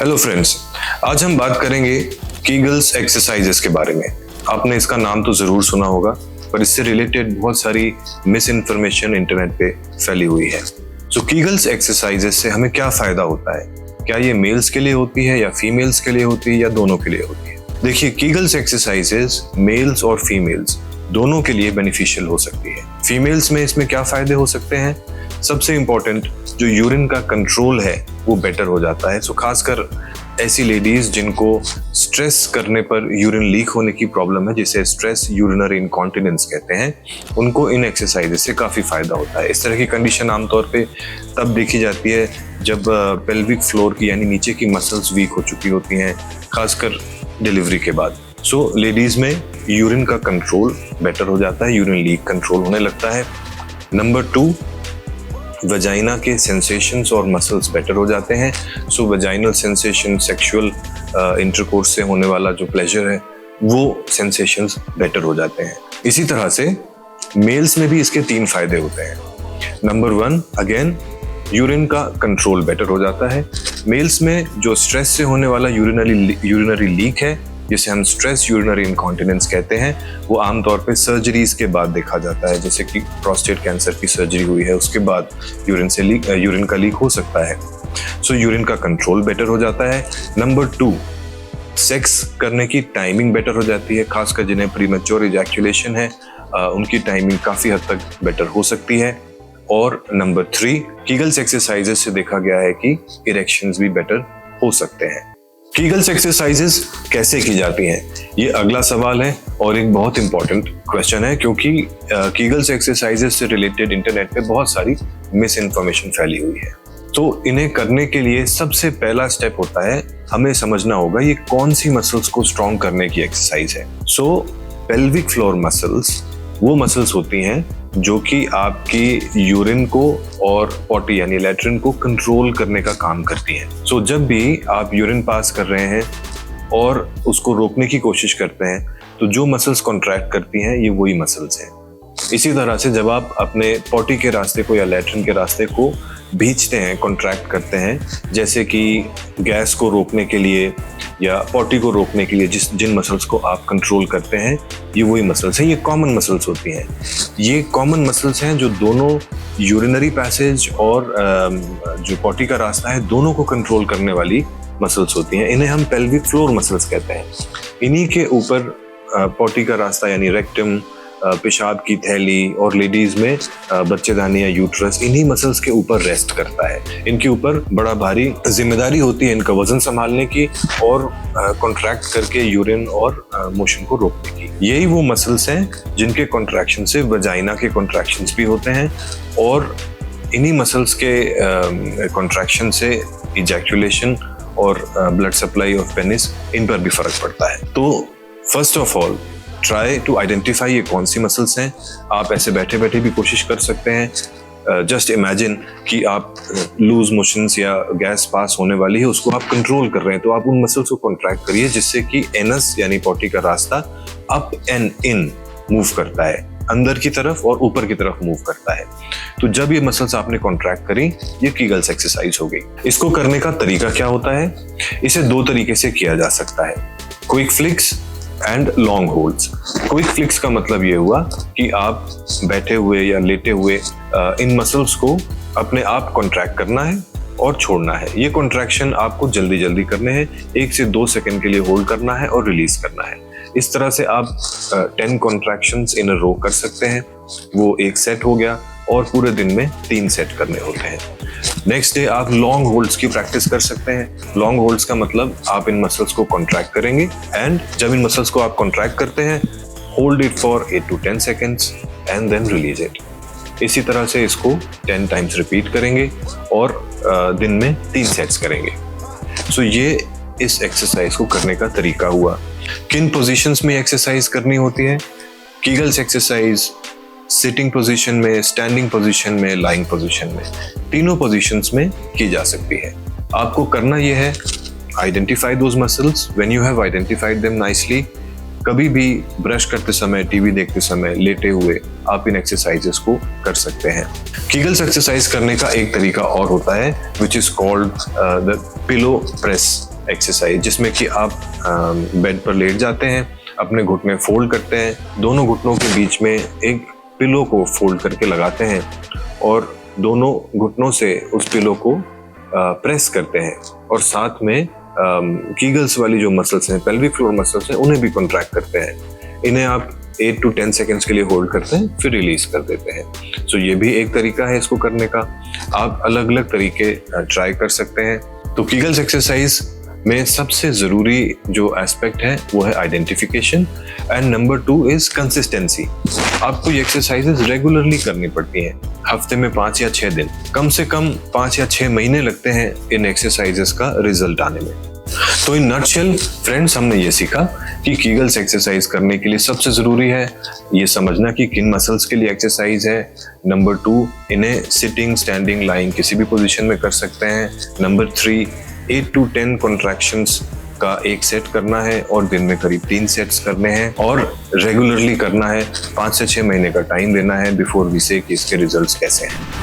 Hello friends, आज हम बात करेंगे कीगल्स एक्सरसाइजेस के बारे में। आपने इसका नाम तो ज़रूर सुना होगा, पर इससे रिलेटेड बहुत सारी मिस इन्फॉर्मेशन इंटरनेट पे फैली हुई है। सो कीगल्स एक्सरसाइजेस से हमें क्या फ़ायदा होता है? क्या ये मेल्स के लिए होती है या फीमेल्स के लिए होती है या दोनों के लिए होती है? देखिए, कीगल्स एक्सरसाइजेस मेल्स और फीमेल्स दोनों के लिए बेनिफिशियल हो सकती है। फीमेल्स में इसमें क्या फ़ायदे हो सकते हैं? सबसे इम्पोर्टेंट, जो यूरिन का कंट्रोल है वो बेटर हो जाता है। सो खासकर ऐसी लेडीज जिनको स्ट्रेस करने पर यूरिन लीक होने की प्रॉब्लम है, जिसे स्ट्रेस यूरिनरी इनकॉन्टिनेंस कहते हैं, उनको इन एक्सरसाइजेस से काफ़ी फ़ायदा होता है। इस तरह की कंडीशन आमतौर पे तब देखी जाती है जब पेल्विक फ्लोर की यानी नीचे की मसल्स वीक हो चुकी होती हैं, खासकर डिलीवरी के बाद। सो लेडीज़ में यूरिन का कंट्रोल बेटर हो जाता है, यूरिन लीक कंट्रोल होने लगता है। नंबर 2, वजाइना के सेंसेशंस और मसल्स बेटर हो जाते हैं। सो वजाइनल सेंसेशन, सेक्सुअल इंटरकोर्स से होने वाला जो प्लेजर है वो सेंसेशंस बेटर हो जाते हैं। इसी तरह से मेल्स में भी इसके 3 फायदे होते हैं। नंबर 1, अगेन यूरिन का कंट्रोल बेटर हो जाता है। मेल्स में जो स्ट्रेस से होने वाला यूरिनरी लीक है, जिसे हम स्ट्रेस यूरिनरी इनकॉन्टिनेंस कहते हैं, वो आमतौर पे सर्जरीज के बाद देखा जाता है। जैसे कि प्रोस्टेट कैंसर की सर्जरी हुई है, उसके बाद यूरिन का लीक हो सकता है। सो यूरिन का कंट्रोल बेटर हो जाता है। नंबर 2, सेक्स करने की टाइमिंग बेटर हो जाती है। खासकर जिन्हें प्रीमेच्योर इजैक्यूलेशन है, उनकी टाइमिंग काफ़ी हद तक बेटर हो सकती है। और नंबर 3, कीगल्स एक्सरसाइजेस से देखा गया है कि इरेक्शंस भी बेटर हो सकते हैं। कीगल्स एक्सरसाइजेस कैसे की जाती हैं, ये अगला सवाल है और एक बहुत इंपॉर्टेंट क्वेश्चन है, क्योंकि कीगल्स एक्सरसाइजेस से रिलेटेड इंटरनेट पे बहुत सारी मिस इन्फॉर्मेशन फैली हुई है। तो इन्हें करने के लिए सबसे पहला स्टेप होता है, हमें समझना होगा ये कौन सी मसल्स को स्ट्रॉन्ग करने की एक्सरसाइज है। सो पेल्विक फ्लोर मसल्स वो मसल्स होती हैं जो कि आपकी यूरिन को और पॉटी यानी लैट्रिन को कंट्रोल करने का काम करती हैं। सो जब भी आप यूरिन पास कर रहे हैं और उसको रोकने की कोशिश करते हैं, तो जो मसल्स कॉन्ट्रैक्ट करती हैं ये वही मसल्स हैं। इसी तरह से जब आप अपने पॉटी के रास्ते को या लैट्रिन के रास्ते को भींचते हैं, कॉन्ट्रैक्ट करते हैं, जैसे कि गैस को रोकने के लिए या पॉटी को रोकने के लिए जिन मसल्स को आप कंट्रोल करते हैं, ये वही मसल्स हैं। ये कॉमन मसल्स होती हैं। ये कॉमन मसल्स हैं जो दोनों यूरिनरी पैसेज और जो पॉटी का रास्ता है, दोनों को कंट्रोल करने वाली मसल्स होती हैं। इन्हें हम पेल्विक फ्लोर मसल्स कहते हैं। इन्हीं के ऊपर पॉटी का रास्ता यानी रेक्टम, पेशाब की थैली और लेडीज में बच्चेदानी या यूट्रस, इन्हीं मसल्स के ऊपर रेस्ट करता है। इनके ऊपर बड़ा भारी जिम्मेदारी होती है इनका वजन संभालने की और कॉन्ट्रैक्ट करके यूरिन और मोशन को रोकने की। यही वो मसल्स हैं जिनके कॉन्ट्रैक्शन से वजाइना के कॉन्ट्रैक्शंस भी होते हैं, और इन्हीं मसल्स के कॉन्ट्रैक्शन से इजैक्यूलेशन और ब्लड सप्लाई ऑफ पेनिस, इन पर भी फर्क पड़ता है। तो first of all try to identify ये कौन सी मसल्स हैं। आप ऐसे बैठे बैठे भी कोशिश कर सकते हैं। जस्ट इमेजिन कि आप लूज मोशंस या गैस पास होने वाली है, उसको आप कंट्रोल कर रहे हैं, तो आप उन मसल्स को कॉन्ट्रैक्ट करिए जिससे कि एनस यानी पॉटी का रास्ता अप एंड इन मूव करता है, अंदर की तरफ और ऊपर की तरफ मूव करता है। तो जब ये मसल्स आपने कॉन्ट्रैक्ट करी, ये कीगल्स एक्सरसाइज हो गई। इसको करने का तरीका क्या होता है? इसे 2 तरीके से किया जा सकता है, quick flix and long holds. Quick flix का मतलब ये हुआ कि आप बैठे हुए या लेटे हुए इन मसल्स को अपने आप कॉन्ट्रैक्ट करना है और छोड़ना है। ये कॉन्ट्रैक्शन आपको जल्दी जल्दी करने हैं, 1 से 2 सेकंड के लिए होल्ड करना है और रिलीज करना है। इस तरह से आप 10 कॉन्ट्रैक्शंस इन अ रो कर सकते हैं। वो एक सेट हो गया, और पूरे दिन में 3 सेट करने होते हैं। नेक्स्ट डे आप लॉन्ग होल्ड्स की प्रैक्टिस कर सकते हैं। लॉन्ग होल्ड्स का मतलब आप इन मसल्स को कॉन्ट्रैक्ट करेंगे, एंड जब इन मसल्स को आप कॉन्ट्रैक्ट करते हैं, hold it for 8 to 10 seconds and then release it. इसी तरह से इसको 10 टाइम्स रिपीट करेंगे और दिन में 3 सेट्स करेंगे। सो ये इस एक्सरसाइज को करने का तरीका हुआ। किन पोजीशंस में एक्सरसाइज करनी होती है? कीगल्स एक्सरसाइज सिटिंग पोजीशन में, स्टैंडिंग पोजीशन में, लाइंग पोजीशन में, तीनों पोजीशंस में की जा सकती है। आपको करना यह है, identify those muscles. When you have identified them nicely, कभी भी ब्रश करते समय, टीवी देखते समय, लेटे हुए आप इन एक्सरसाइजेस को कर सकते हैं। कीगल्स एक्सरसाइज करने का एक तरीका और होता है, which is called the pillow press exercise, जिसमें कि आप बेड पर लेट जाते हैं, अपने घुटने फोल्ड करते हैं, दोनों घुटनों के बीच में एक पिलो को फोल्ड करके लगाते हैं और दोनों घुटनों से उस पिलो को प्रेस करते हैं और साथ में कीगल्स वाली जो मसल्स हैं, पेल्विक फ्लोर मसल्स हैं, उन्हें भी कॉन्ट्रैक्ट करते हैं। इन्हें आप 8 to 10 सेकेंड्स के लिए होल्ड करते हैं, फिर रिलीज कर देते हैं। सो ये भी एक तरीका है इसको करने का। आप अलग अलग तरीके ट्राई कर सकते हैं। तो कीगल्स एक्सरसाइज में सबसे ज़रूरी जो एस्पेक्ट है वो है identification and number 2 is consistency. आपको ये एक्सरसाइजेज रेगुलरली करनी पड़ती हैं, हफ्ते में 5 या 6 दिन, कम से कम 5 या 6 महीने लगते हैं इन एक्सरसाइजेस का रिजल्ट आने में। तो इन नटशेल फ्रेंड्स, हमने ये सीखा कि कीगल्स एक्सरसाइज करने के लिए सबसे ज़रूरी है ये समझना कि किन मसल्स के लिए एक्सरसाइज है। नंबर 2, इन्हें सिटिंग, स्टैंडिंग, लाइंग किसी भी पोजीशन में कर सकते हैं। नंबर 3, 8 to 10 कॉन्ट्रैक्शंस का एक सेट करना है और दिन में करीब 3 सेट्स करने हैं और रेगुलरली करना है। 5 से 6 महीने का टाइम देना है बिफोर वी से कि इसके रिजल्ट्स कैसे हैं।